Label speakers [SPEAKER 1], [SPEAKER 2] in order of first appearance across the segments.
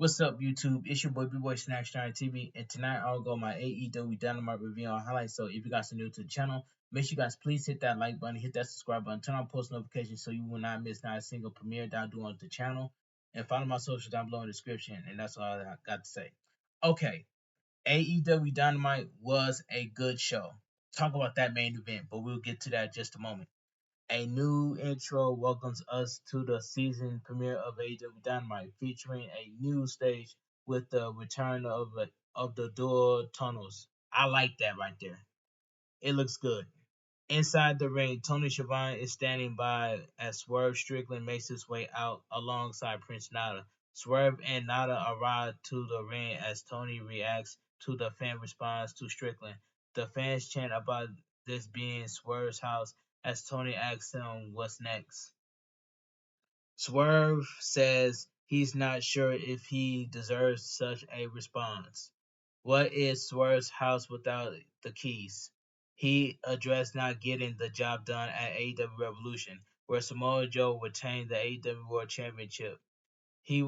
[SPEAKER 1] What's up, YouTube? It's your boy Bigboysnacksjonnytv, and tonight I'll go my AEW Dynamite review on highlights. So if you guys are new to the channel, make sure you guys please hit that like button, hit that subscribe button, turn on post notifications so you will not miss not a single premiere that I do on the channel, and follow my socials down below in the description. And that's all I got to say. Okay, AEW Dynamite was a good show. Talk about that main event, but we'll get to that in just a moment. A new intro welcomes us to the season premiere of AEW Dynamite, featuring a new stage with the return of the dual tunnels. I like that right there. It looks good. Inside the ring, Tony Schiavone is standing by as Swerve Strickland makes his way out alongside Prince Nana. Swerve and Nana arrive to the ring as Tony reacts to the fan response to Strickland. The fans chant about this being Swerve's house as Tony asks him what's next. Swerve says he's not sure if he deserves such a response. What is Swerve's house without the keys? He addressed not getting the job done at AEW Revolution, where Samoa Joe retained the AEW World Championship. He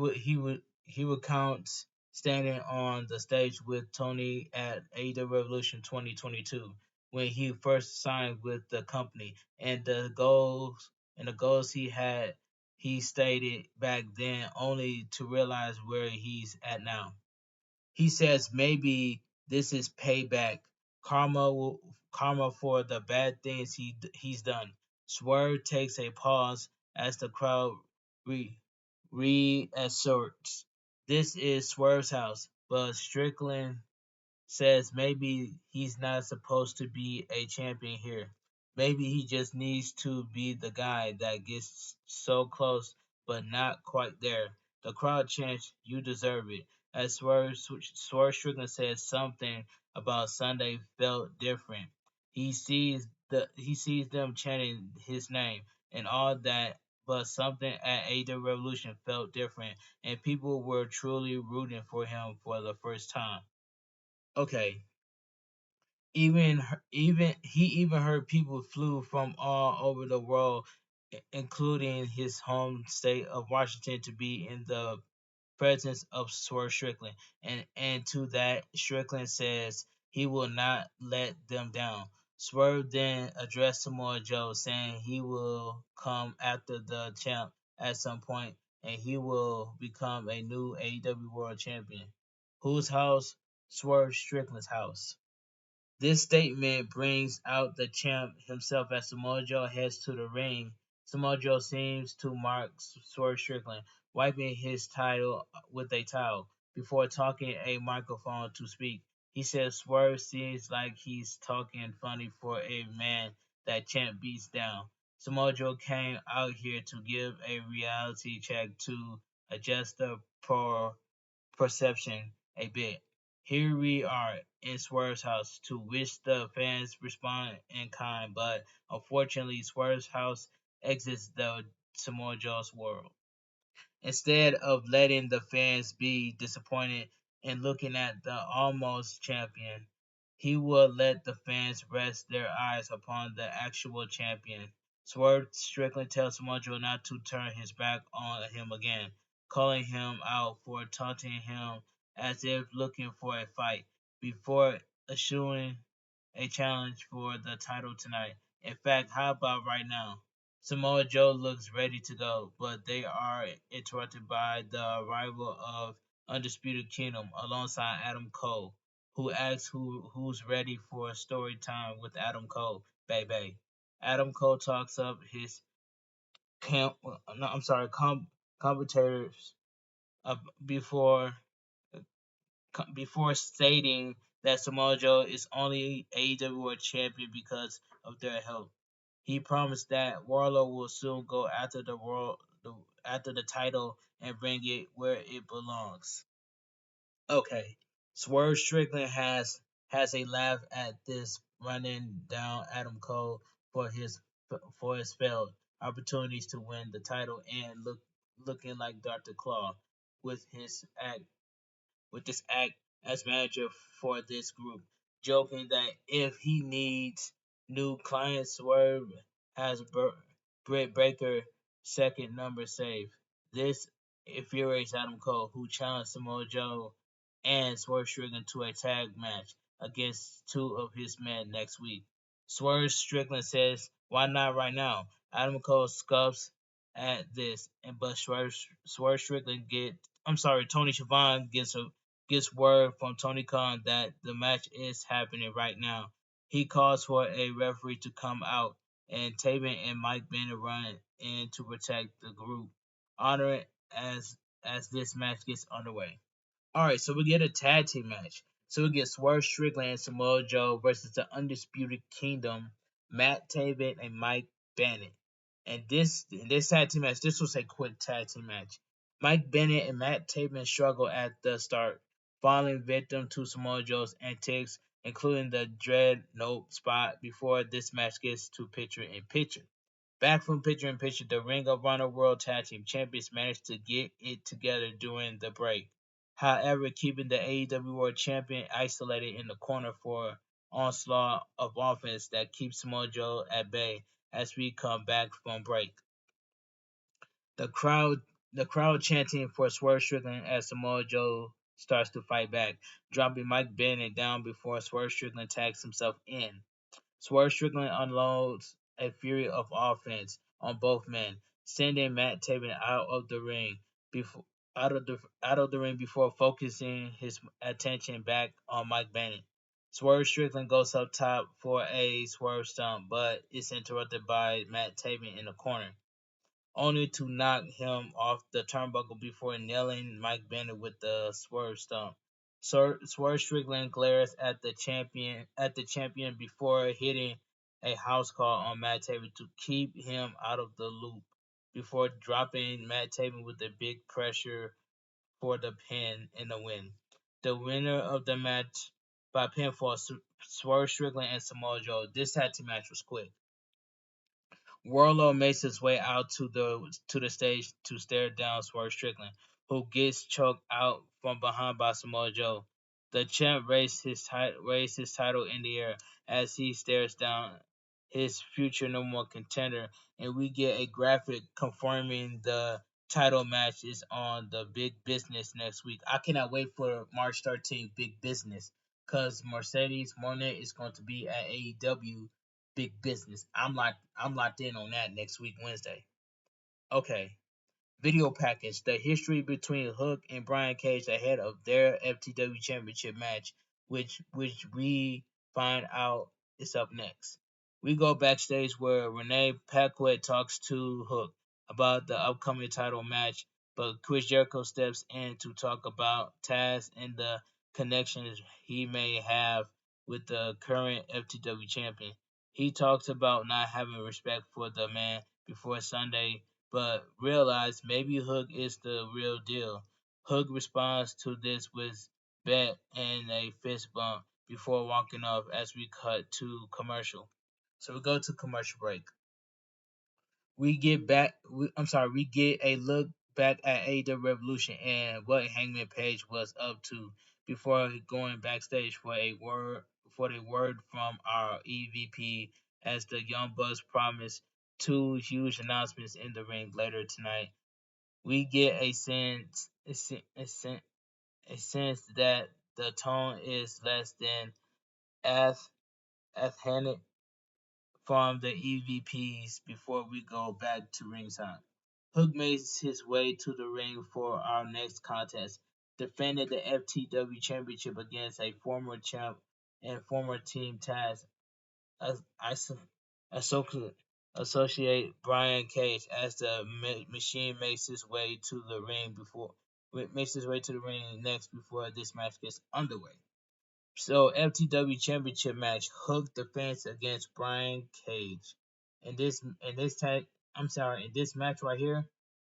[SPEAKER 1] recounts standing on the stage with Tony at AEW Revolution 2022 when he first signed with the company, and the goals he stated back then, only to realize where he's at now. He says maybe this is payback, karma for the bad things he's done. Swerve takes a pause as the crowd reasserts this is Swerve's house, but Strickland says maybe he's not supposed to be a champion here. Maybe he just needs to be the guy that gets so close but not quite there. The crowd chants, "You deserve it." As Swerve Strickland says something about Sunday felt different. He sees them chanting his name and all that, but something at AEW Revolution felt different, and people were truly rooting for him for the first time. Okay, he even heard people flew from all over the world, including his home state of Washington, to be in the presence of Swerve Strickland. And to that, Strickland says he will not let them down. Swerve then addressed Samoa Joe, saying he will come after the champ at some point, and he will become a new AEW World Champion. Whose house? Swerve Strickland's house. This statement brings out the champ himself as Samoa Joe heads to the ring. Samoa Joe seems to mark Swerve Strickland, wiping his title with a towel before talking a microphone to speak. He says Swerve seems like he's talking funny for a man that champ beats down. Samoa Joe came out here to give a reality check to adjust the perception a bit. Here we are in Swerve's house to wish the fans respond in kind, but unfortunately, Swerve's house exits the Samoa Joe's world. Instead of letting the fans be disappointed and looking at the almost champion, he will let the fans rest their eyes upon the actual champion. Swerve Strickland tells Samoa Joe not to turn his back on him again, calling him out for taunting him as if looking for a fight before issuing a challenge for the title tonight. In fact, how about right now? Samoa Joe looks ready to go, but they are interrupted by the arrival of Undisputed Kingdom alongside Adam Cole, who asks who's ready for a story time with Adam Cole, baby. Adam Cole talks up his competitors uh, before before stating that Samoa Joe is only AEW World Champion because of their health. He promised that Warlow will soon go after after the title and bring it where it belongs. Okay, Swerve Strickland has a laugh at this, running down Adam Cole for his failed opportunities to win the title and looking like Dr. Claw with this act as manager for this group, joking that if he needs new clients, Swerve has Britt Baker second number saved. This infuriates Adam Cole, who challenged Samoa Joe and Swerve Strickland to a tag match against two of his men next week. Swerve Strickland says, "Why not right now?" Adam Cole scoffs at this, and but Swerve Strickland Tony Schiavone gets word from Tony Khan that the match is happening right now. He calls for a referee to come out, and Taven and Mike Bennett run in to protect the group, honoring as as this match gets underway. All right, so we get a tag team match. So we get Swerve Strickland and Samoa Joe versus the Undisputed Kingdom, Matt Taven and Mike Bennett. And this tag team match, this was a quick tag team match. Mike Bennett and Matt Taven struggle at the start, falling victim to Samoa Joe's antics, including the dreadnought spot before this match gets to picture in picture. Back from picture in picture, the Ring of Honor World Tag Team Champions managed to get it together during the break. However, keeping the AEW World Champion isolated in the corner for onslaught of offense that keeps Samoa Joe at bay as we come back from break. The crowd the crowd chanting for Swerve Strickland as Samoa Joe starts to fight back, dropping Mike Bennett down before Swerve Strickland tags himself in. Swerve Strickland unloads a fury of offense on both men, sending Matt Taven out of the ring before focusing his attention back on Mike Bennett. Swerve Strickland goes up top for a swerve stomp, but is interrupted by Matt Taven in the corner, only to knock him off the turnbuckle before nailing Mike Bennett with the swerve stomp. Swerve Strickland glares at the champion before hitting a house call on Matt Taven to keep him out of the loop, before dropping Matt Taven with a big pressure for the pin in the win. The winner of the match by pinfall, Swerve Strickland and Samoa Joe. This tag team match was quick. Warlow makes his way out to the stage to stare down Swerve Strickland, who gets choked out from behind by Samoa Joe. The champ raised his title in the air as he stares down his future number one contender, and we get a graphic confirming the title match is on the Big Business next week. I cannot wait for March 13th, Big Business, because Mercedes Monet is going to be at AEW Big Business. I'm locked in on that next week Wednesday. Okay. Video package: the history between Hook and Brian Cage ahead of their FTW Championship match, which we find out is up next. We go backstage where Renee Paquette talks to Hook about the upcoming title match, but Chris Jericho steps in to talk about Taz and the connections he may have with the current FTW champion. He talks about not having respect for the man before Sunday, but realize maybe Hook is the real deal. Hook responds to this with bet and a fist bump before walking off as we cut to commercial. So we go to commercial break. We get a look back at AEW Revolution and what Hangman Page was up to before going backstage for a word from our EVP as the Young Bucks promise two huge announcements in the ring later tonight. We get a sense that the tone is less than ath- authentic from the EVPs before we go back to ringside. Hook makes his way to the ring for our next contest, defending the FTW Championship against a former champ and former Team Taz associate Brian Cage as the machine makes his way to the ring next before this match gets underway. So FTW Championship match: Hook defense against Brian Cage. In this match right here,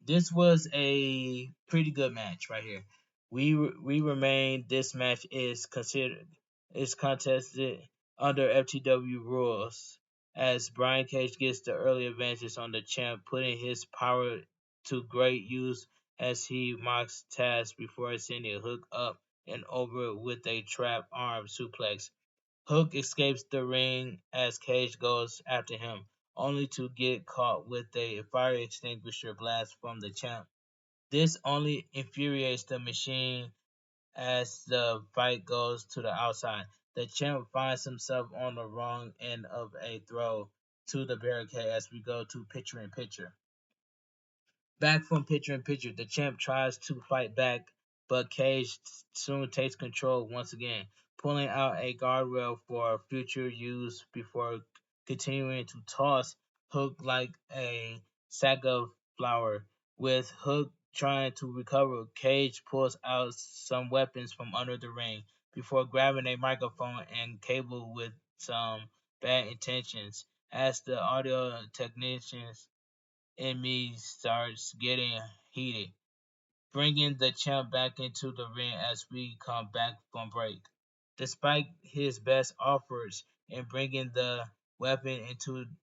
[SPEAKER 1] this was a pretty good match right here. We remain. This match is contested under FTW rules as Brian Cage gets the early advantage on the champ, putting his power to great use as he mocks Taz before sending Hook up and over with a trap arm suplex. Hook escapes the ring as Cage goes after him, only to get caught with a fire extinguisher blast from the champ. This only infuriates the Machine as the fight goes to the outside. The champ finds himself on the wrong end of a throw to the barricade as we go to picture in picture. Back from picture in picture, the champ tries to fight back, but Cage soon takes control once again, pulling out a guardrail for future use before continuing to toss Hook like a sack of flour. With Hook trying to recover, Cage pulls out some weapons from under the ring before grabbing a microphone and cable with some bad intentions. As the audio technicians in me starts getting heated, bringing the champ back into the ring as we come back from break. Despite his best offers in bringing the weapon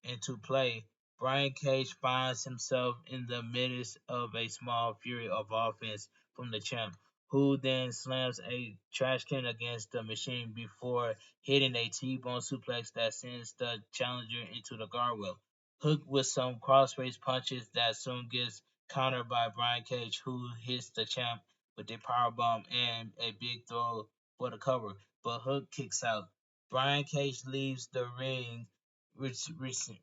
[SPEAKER 1] into play, Brian Cage finds himself in the midst of a small fury of offense from the champ, who then slams a trash can against the Machine before hitting a T-bone suplex that sends the challenger into the guardrail. Hook with some crossface punches that soon gets countered by Brian Cage, who hits the champ with a powerbomb and a big throw for the cover, but Hook kicks out. Brian Cage leaves the ring,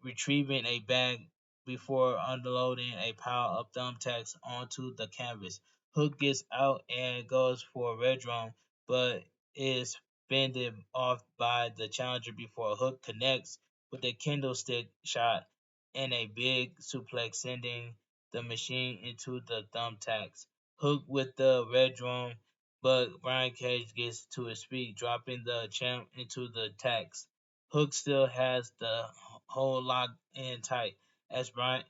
[SPEAKER 1] retrieving a bag before unloading a pile of thumbtacks onto the canvas. Hook gets out and goes for a red drum, but is fended off by the challenger before Hook connects with a kendo stick shot and a big suplex, sending the Machine into the thumbtacks. Hook with the red drum, but Brian Cage gets to his feet, dropping the champ into the tacks. Hook still has the whole locked in tight as Brian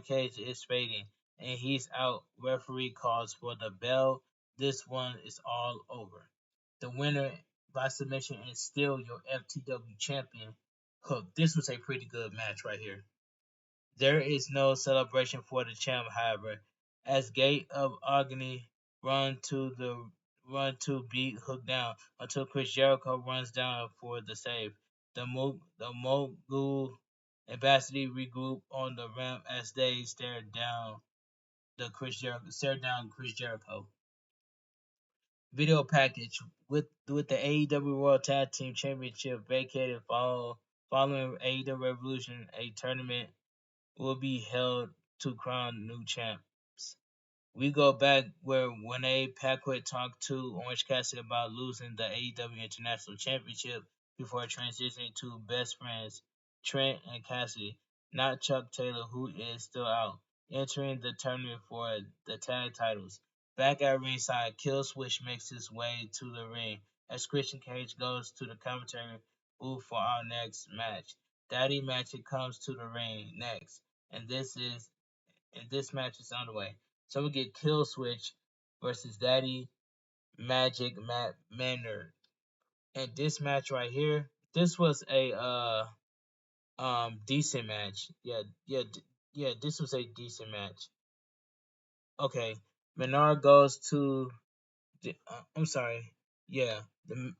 [SPEAKER 1] Cage is fading and he's out. Referee calls for the bell. This one is all over. The winner by submission is still your FTW champion, Hook. This was a pretty good match right here. There is no celebration for the champ, however, as Gate of Agony run to beat Hook down until Chris Jericho runs down for the save. The Mogul ambassador regroup on the ramp as they stare down Chris Jericho. Video package with the AEW World Tag Team Championship vacated following AEW Revolution, a tournament will be held to crown new champs. We go back where Renee Paquette talked to Orange Cassidy about losing the AEW International Championship before transitioning to best friends Trent and Cassidy, not Chuck Taylor, who is still out, entering the tournament for the tag titles. Back at ringside, Killswitch makes his way to the ring as Christian Cage goes to the commentary booth for our next match. Daddy Magic comes to the ring next, and this match is underway. So we get Killswitch versus Daddy Magic Matt Maynard. And this match right here, this was a decent match. Yeah, this was a decent match. Okay, Menard goes to I'm sorry. Yeah, the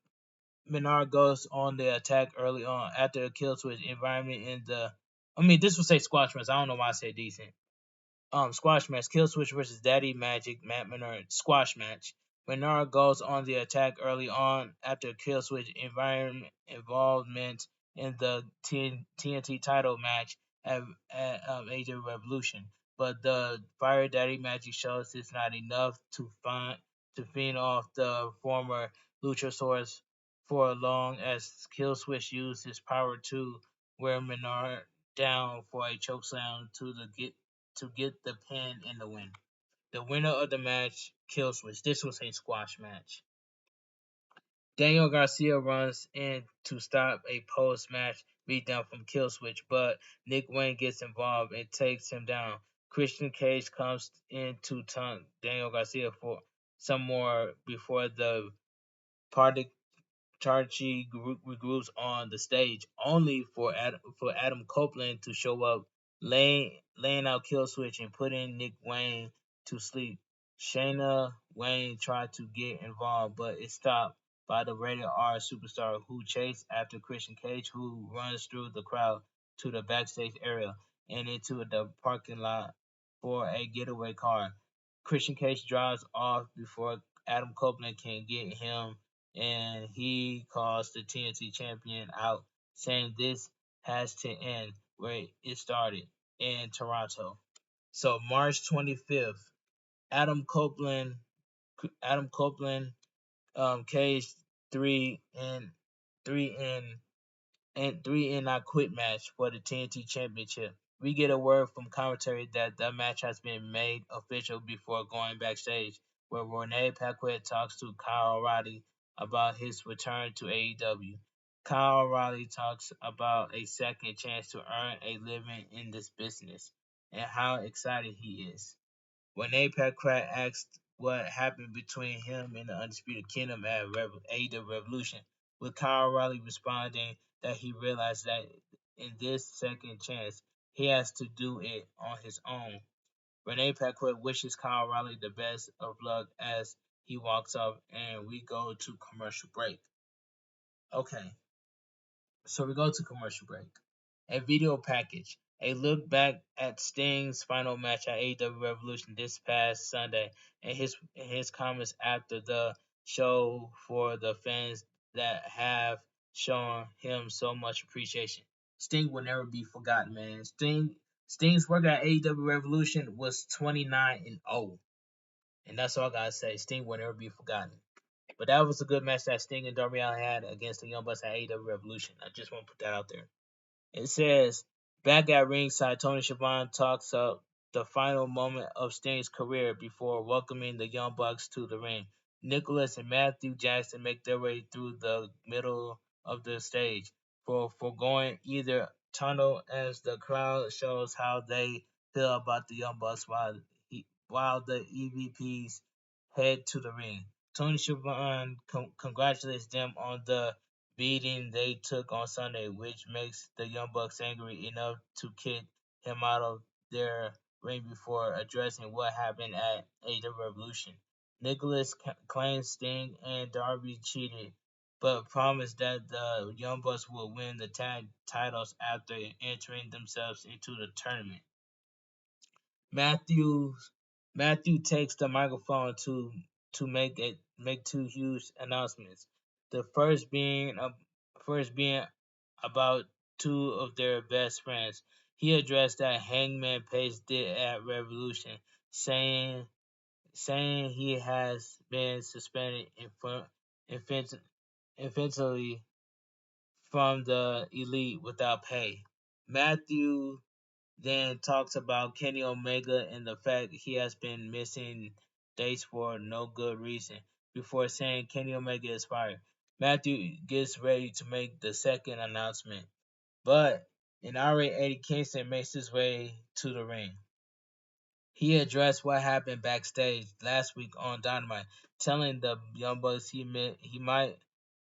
[SPEAKER 1] Menard goes on the attack early on after a Killswitch environment in the. I mean, this was a squash match. I don't know why I said decent. Squash match. Killswitch versus Daddy Magic Matt Menard squash match. Menard goes on the attack early on after Killswitch involvement in the TNT title match at Age of Revolution. But the Fire Daddy Magic shows it's not enough to fend off the former Luchasaurus for long as Killswitch used his power to wear Menard down for a chokeslam to get the pin and the win. The winner of the match, Killswitch. This was a squash match. Daniel Garcia runs in to stop a post-match beatdown from Killswitch, but Nick Wayne gets involved and takes him down. Christian Cage comes in to taunt Daniel Garcia for some more before the party Tarchi regroups on the stage, only for Adam Copeland to show up, laying out Killswitch and putting Nick Wayne to sleep. Shayna Wayne tried to get involved, but is stopped by the rated R superstar who chased after Christian Cage, who runs through the crowd to the backstage area and into the parking lot for a getaway car. Christian Cage drives off before Adam Copeland can get him, and he calls the TNT champion out, saying this has to end where it started in Toronto. So March 25th, Adam Copeland, Adam Copeland, Cage three and three and three in our quit match for the TNT Championship. We get a word from commentary that the match has been made official before going backstage, where Renee Paquette talks to Kyle O'Reilly about his return to AEW. Kyle O'Reilly talks about a second chance to earn a living in this business and how excited he is. When Paquette asked what happened between him and the Undisputed Kingdom at AEW Revolution, with Kyle O'Reilly responding that he realized that in this second chance, he has to do it on his own. Renee Paquette wishes Kyle O'Reilly the best of luck as he walks off, and we go to commercial break. Okay, so we go to commercial break. A video package. A look back at Sting's final match at AEW Revolution this past Sunday and his comments after the show for the fans that have shown him so much appreciation. Sting will never be forgotten, man. Sting's work at AEW Revolution was 29-0. And that's all I gotta say. Sting will never be forgotten. But that was a good match that Sting and Darby Allin had against the Young Bucks at AEW Revolution. I just want to put that out there. It says, back at ringside, Tony Schiavone talks up the final moment of Sting's career before welcoming the Young Bucks to the ring. Nicholas and Matthew Jackson make their way through the middle of the stage for going either tunnel as the crowd shows how they feel about the Young Bucks while the EVPs head to the ring. Tony Schiavone congratulates them on the beating they took on Sunday, which makes the Young Bucks angry enough to kick him out of their ring before addressing what happened at AEW Revolution. Nicholas claims Sting and Darby cheated, but promised that the Young Bucks will win the tag titles after entering themselves into the tournament. Matthew Matthew takes the microphone to make two huge announcements. The first being about two of their best friends. He addressed that Hangman Page did at Revolution, saying he has been suspended infinitely from the elite without pay. Matthew then talks about Kenny Omega and the fact he has been missing dates for no good reason before saying Kenny Omega is fired. Matthew gets ready to make the second announcement, but an irate Eddie Kingston makes his way to the ring. He addressed what happened backstage last week on Dynamite, telling the Young Bucks he might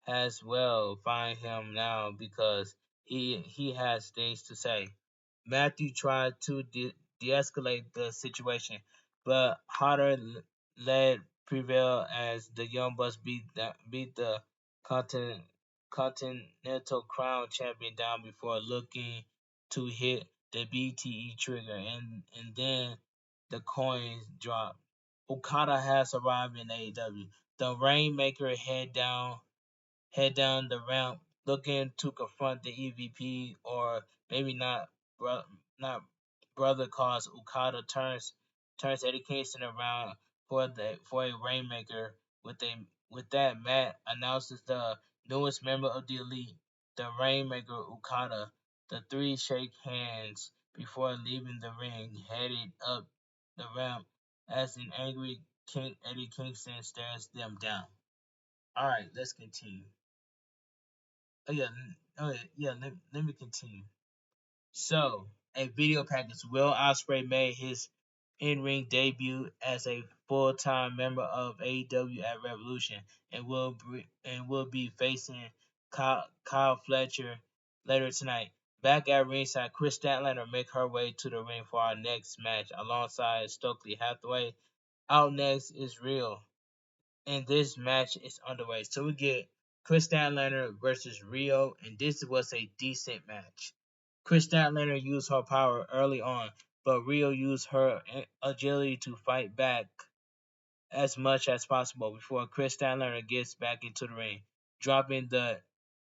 [SPEAKER 1] as well find him now because he has things to say. Matthew tried to de-escalate the situation, but hotter led prevailed as the Young Bucks beat the Continental Crown champion down before looking to hit the BTE trigger, and then the coins dropped. Okada has arrived in AEW. The Rainmaker head down the ramp, looking to confront the EVP, or maybe not. Not brother, cause Okada turns Eddie Kingston around for a Rainmaker. With that, Matt announces the newest member of the Elite, the Rainmaker Okada. The three shake hands before leaving the ring, headed up the ramp as an angry Eddie Kingston stares them down. All right, let's continue. Oh yeah, let me continue. So, a video package. Will Ospreay made his in-ring debut as a full-time member of AEW at Revolution, and will be facing Kyle Fletcher later tonight. Back at ringside, Chris Statlander make her way to the ring for our next match alongside Stokely Hathaway. Out next is Real, and this match is underway. So we get Chris Statlander versus Rio, and this was a decent match. Chris Statlander used her power early on, but Rio used her agility to fight back as much as possible before Chris Statlander gets back into the ring, dropping the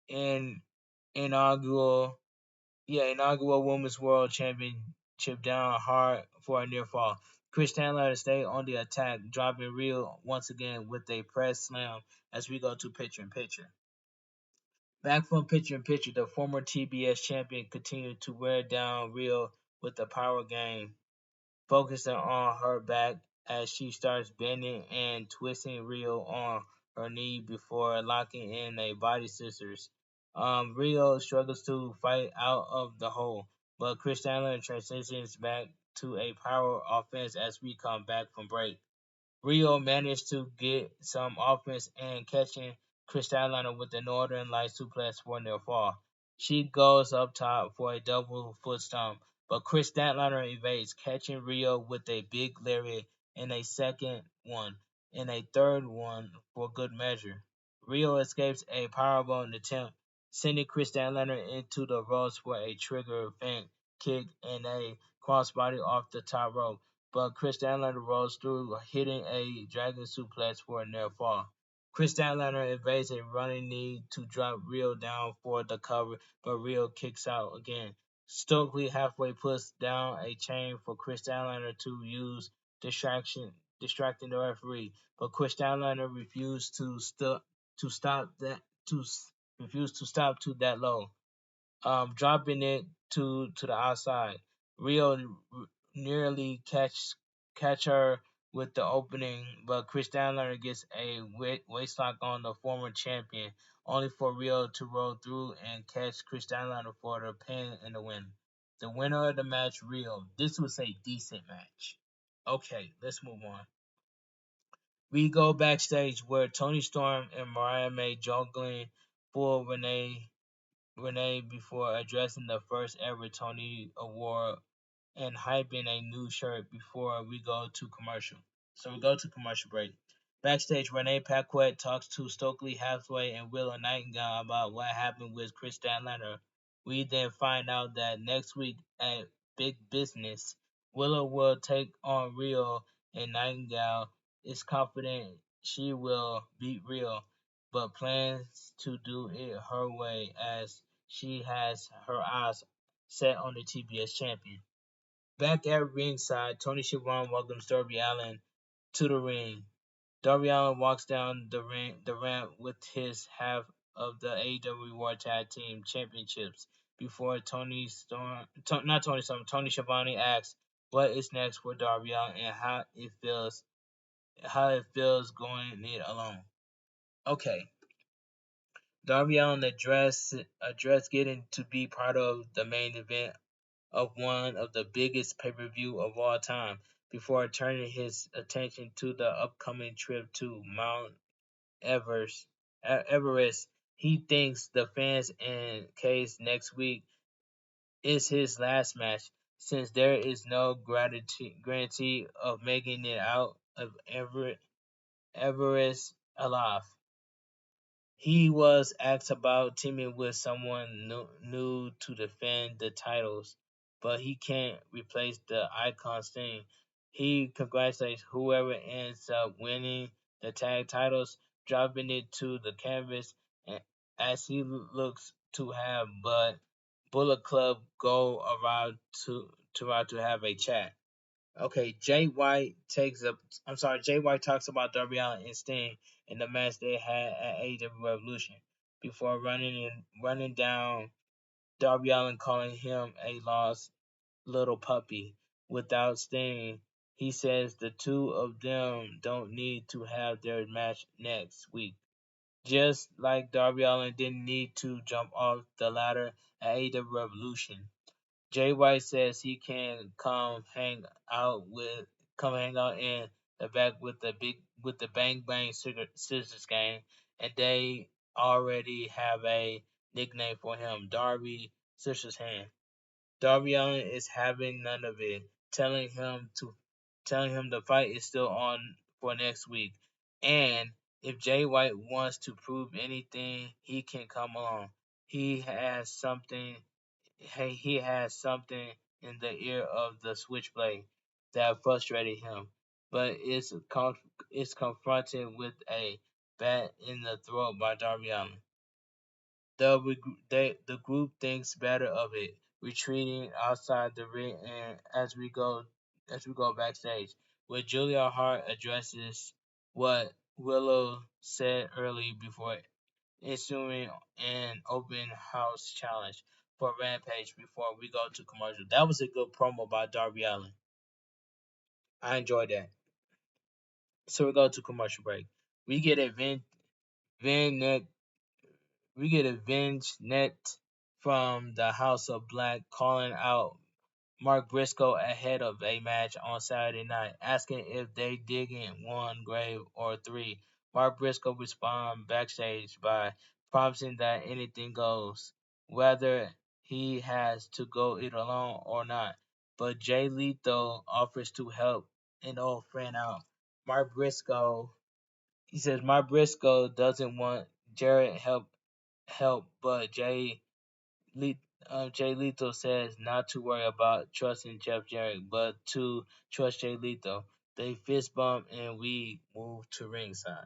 [SPEAKER 1] in, inaugural inaugural Women's World Championship down hard for a near fall. Chris Statlander stayed on the attack, dropping Rio once again with a press slam as we go to picture in picture. Back from picture in picture, the former TBS champion continued to wear down Rio with the power game, focusing on her back as she starts bending and twisting Rio on her knee before locking in a body scissors. Rio struggles to fight out of the hole, but Chris Chandler transitions back to a power offense as we come back from break. Rio managed to get some offense and catching Kristalina with the Northern Light suplex for near fall. She goes up top for a double foot stomp, but Chris Statlander evades, catching Rio with a big lariat in a second one and a third one for good measure. Rio escapes a powerbomb attempt, sending Chris Statlander into the ropes for a trigger feint kick and a crossbody off the top rope, but Chris Statlander rolls through, hitting a dragon suplex for a near fall. Chris Statlander evades a running knee to drop Rio down for the cover, but Rio kicks out again. Stokely halfway puts down a chain for Chris Statlander to use distracting the referee, but Chris Statlander to stop that to refused to stop to that low, dropping it to the outside. Rio nearly catch her with the opening, but Chris Statlander gets a waistlock on the former champion, only for Rio to roll through and catch Chris Statlander for the pin and the win. The winner of the match, Rio. This was a decent match. Okay, let's move on. We go backstage where Tony Storm and Mariah May juggling for Renee before addressing the first ever Tony Award and hyping a new shirt before we go to commercial. So we go to commercial break. Backstage, Renee Paquette talks to Stokely Halfway and Willow Nightingale about what happened with Chris Statlander. We then find out that next week at Big Business, Willow will take on Rio, and Nightingale is confident she will beat Rio, but plans to do it her way as she has her eyes set on the TBS champion. Back at ringside, Tony Schiavone welcomes Darby Allin to the ring. Darby Allin walks down the ramp with his half of the AEW World Tag Team Championships before Tony Schiavone asks what is next for Darby Allin and how it feels going it alone. Okay, Darby Allin addressed getting to be part of the main event of one of the biggest pay-per-view of all time before turning his attention to the upcoming trip to Mount Everest. He thinks the fans in case next week is his last match since there is no guarantee of making it out of Everest alive. He was asked about teaming with someone new to defend the titles, but he can't replace the icon Sting. He congratulates whoever ends up winning the tag titles, dropping it to the canvas as he looks to have but Bullet Club go around to have a chat. Okay, Jay White talks about Darby Allin and Sting in the match they had at AEW Revolution before running down Darby Allin, calling him a lost little puppy. Without Sting, he says the two of them don't need to have their match next week. Just like Darby Allin didn't need to jump off the ladder at AEW Revolution. Jay White says he can come hang out in the back with the Bang Bang Scissors Gang, and they already have a nickname for him, Darby Scissors Hand. Darby Allin is having none of it, telling him the fight is still on for next week, and if Jay White wants to prove anything, he can come along. He has something he had something in the ear of the Switchblade that frustrated him, but is confronted with a bat in the throat by Darby Allin. The group thinks better of it, retreating outside the ring, and as we go backstage, where Julia Hart addresses what Willow said early before issuing an open house challenge for Rampage before we go to commercial. That was a good promo by Darby Allin. I enjoyed that. So we go to commercial break. We get a vignette we get a vignette from the House of Black calling out Mark Briscoe ahead of a match on Saturday night, asking if they dig in one grave or three. Mark Briscoe responds backstage by promising that anything goes, whether he has to go it alone or not. But Jay Lethal offers to help an old friend out. Mark Briscoe, he says Mark Briscoe doesn't want Jarrett help, but Jay Lethal says not to worry about trusting Jeff Jarrett, but to trust Jay Lethal. They fist bump and we move to ringside.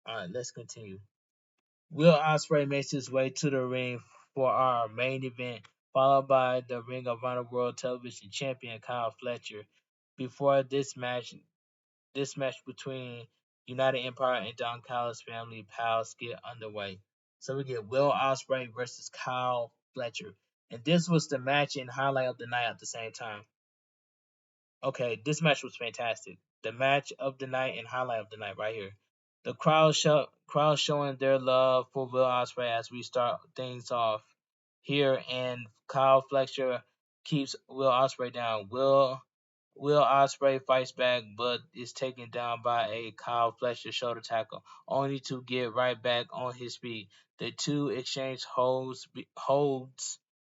[SPEAKER 1] Alright, let's continue. Will Ospreay makes his way to the ring for our main event, followed by the Ring of Honor World Television Champion Kyle Fletcher. Before this match between United Empire and Don Callis family pals get underway. So we get Will Ospreay versus Kyle Fletcher. And this was the match and highlight of the night at the same time. Okay, this match was fantastic. The match of the night and highlight of the night right here. The crowd showing their love for Will Ospreay as we start things off here, and Kyle Fletcher keeps Will Ospreay down. Will Ospreay fights back, but is taken down by a Kyle Fletcher shoulder tackle, only to get right back on his feet. The two exchange holds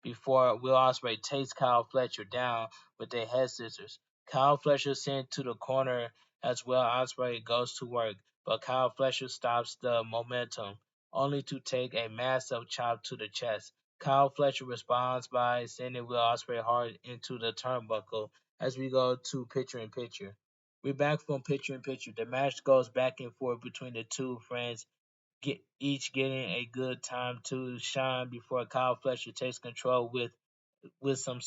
[SPEAKER 1] before Will Ospreay takes Kyle Fletcher down with their head scissors. Kyle Fletcher sent to the corner as Will Ospreay goes to work, but Kyle Fletcher stops the momentum, only to take a massive chop to the chest. Kyle Fletcher responds by sending Will Ospreay hard into the turnbuckle as we go to picture in picture. We're back from picture in picture. The match goes back and forth between the two friends, each getting a good time to shine before Kyle Fletcher takes control with some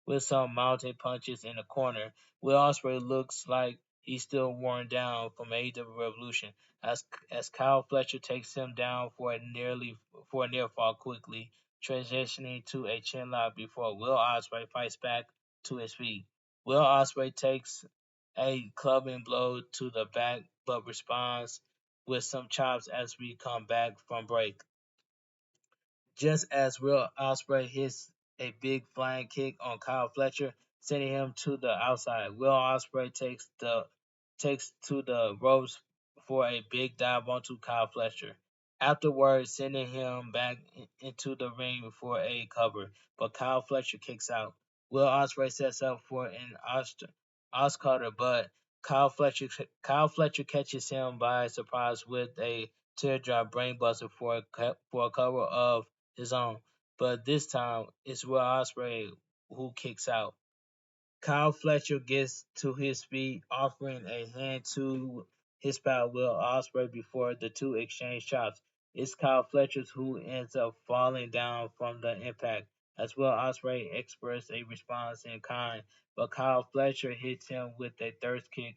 [SPEAKER 1] with some mountain punches in the corner. Will Ospreay looks like he's still worn down from AEW Revolution as Kyle Fletcher takes him down for a near fall quickly, transitioning to a chin lock before Will Ospreay fights back to his feet. Will Ospreay takes a clubbing blow to the back but responds with some chops as we come back from break. Just as Will Ospreay hits a big flying kick on Kyle Fletcher, sending him to the outside, Will Ospreay takes to the ropes for a big dive onto Kyle Fletcher. Afterwards, sending him back into the ring for a cover, but Kyle Fletcher kicks out. Will Ospreay sets up for an Oscar, but Kyle Fletcher catches him by surprise with a teardrop brainbuster for a cover of his own, but this time it's Will Ospreay who kicks out. Kyle Fletcher gets to his feet, offering a hand to his pal Will Ospreay before the two exchange chops. It's Kyle Fletcher who ends up falling down from the impact, as Will Ospreay expresses a response in kind, but Kyle Fletcher hits him with a thirst kick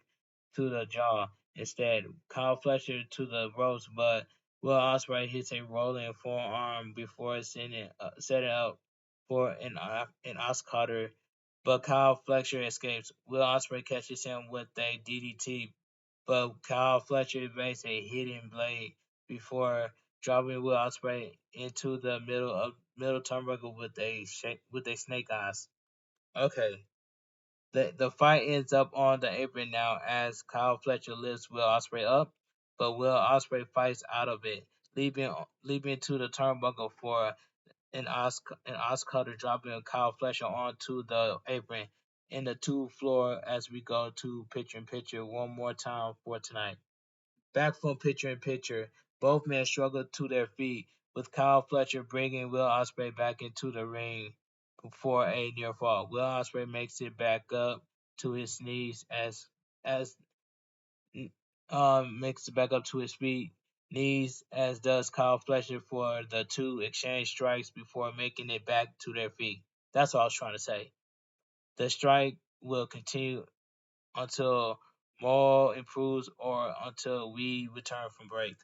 [SPEAKER 1] to the jaw instead. Kyle Fletcher to the ropes, but Will Ospreay hits a rolling forearm before setting up for an Oscar, but Kyle Fletcher escapes. Will Ospreay catches him with a DDT, but Kyle Fletcher evades a hidden blade before dropping Will Ospreay into the middle turnbuckle with a snake eyes. Okay. The fight ends up on the apron now as Kyle Fletcher lifts Will Ospreay up, but Will Ospreay fights out of it, leaping to the turnbuckle for an Oscar dropping Kyle Fletcher onto the apron in the two floor as we go to picture in picture one more time for tonight. Back from picture in picture, both men struggle to their feet, with Kyle Fletcher bringing Will Ospreay back into the ring for a near fall. Will Ospreay makes it back up to his knees as makes it back up to his feet, knees, as does Kyle Fletcher for the two exchange strikes before making it back to their feet. That's all I was trying to say. The strike will continue until Maul improves or until we return from break.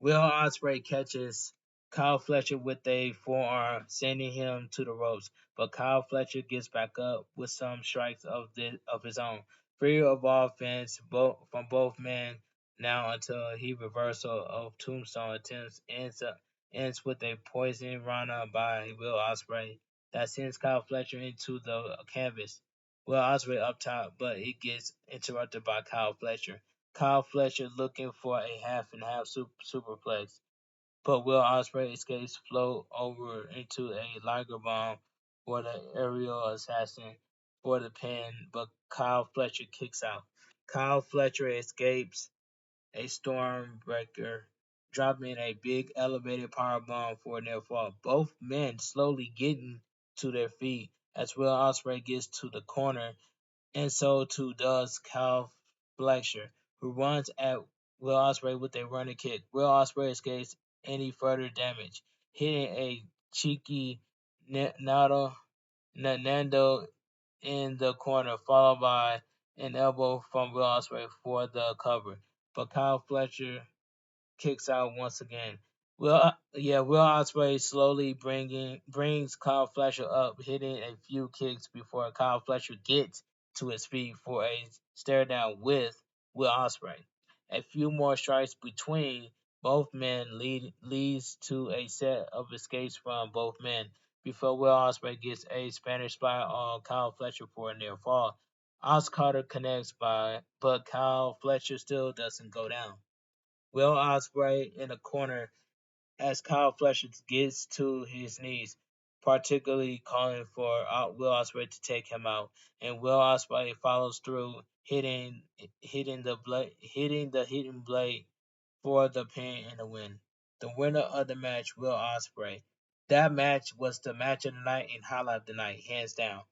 [SPEAKER 1] Will Ospreay catches Kyle Fletcher with a forearm, sending him to the ropes, but Kyle Fletcher gets back up with some strikes of his own. Free of offense from both men now until he reversal of tombstone attempts ends with a poison rana by Will Ospreay that sends Kyle Fletcher into the canvas. Will Ospreay up top, but he gets interrupted by Kyle Fletcher. Kyle Fletcher looking for a half and half superplex, but Will Ospreay escapes float over into a Liger bomb for the aerial assassin for the pin, but Kyle Fletcher kicks out. Kyle Fletcher escapes a stormbreaker, dropping a big elevated power bomb for a near fall. Both men slowly getting to their feet as Will Ospreay gets to the corner, and so too does Kyle Fletcher, who runs at Will Ospreay with a running kick. Will Ospreay escapes any further damage, hitting a cheeky Nando in the corner, followed by an elbow from Will Ospreay for the cover. But Kyle Fletcher kicks out once again. Will Ospreay slowly brings Kyle Fletcher up, hitting a few kicks before Kyle Fletcher gets to his feet for a stare down with Will Ospreay. A few more strikes between both men leads to a set of escapes from both men before Will Ospreay gets a Spanish spot on Kyle Fletcher for a near fall. Carter connects but Kyle Fletcher still doesn't go down. Will Ospreay in the corner as Kyle Fletcher gets to his knees, particularly calling for Will Ospreay to take him out, and Will Ospreay follows through, hitting the hidden blade for the pin and the win. The winner of the match, Will Ospreay. That match was the match of the night and highlight of the night, hands down.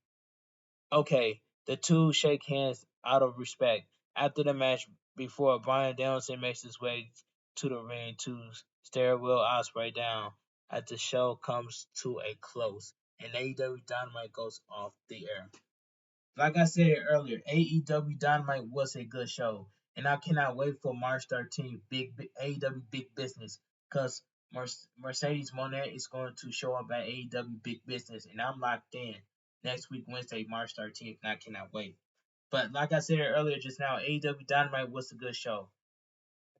[SPEAKER 1] Okay, the two shake hands out of respect. After the match, before Bryan Danielson makes his way to the ring to stare Will Ospreay down, as the show comes to a close and AEW Dynamite goes off the air. Like I said earlier, AEW Dynamite was a good show, and I cannot wait for March 13th, AEW Big Business, because Mercedes Monet is going to show up at AEW Big Business, and I'm locked in next week, Wednesday, March 13th, and I cannot wait. But like I said earlier just now, AEW Dynamite was a good show.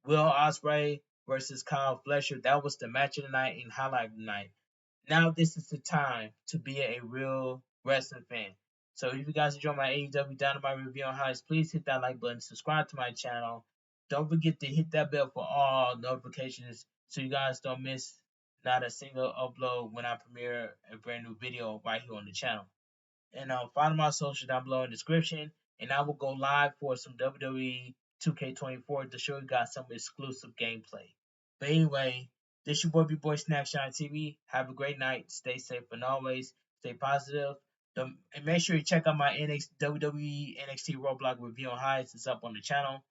[SPEAKER 1] Will Ospreay versus Kyle Fletcher, that was the match of the night and highlight of the night. Now this is the time to be a real wrestling fan. So if you guys enjoy my AEW Dynamite review on highlights, please hit that like button, subscribe to my channel. Don't forget to hit that bell for all notifications so you guys don't miss not a single upload when I premiere a brand new video right here on the channel. And follow my social down below in the description. And I will go live for some WWE 2K24 to show you guys some exclusive gameplay. But anyway, this your boy Bigboysnacksjonnytv. Have a great night. Stay safe and always stay positive. And make sure you check out my WWE NXT Roadblock review on highs. It's up on the channel.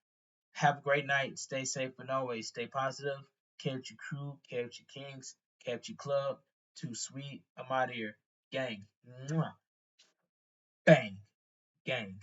[SPEAKER 1] Have a great night. Stay safe and always stay positive. Kept your crew, kept your kings, kept your club. Too sweet. I'm out of here. Gang. Mwah. Bang. Gang.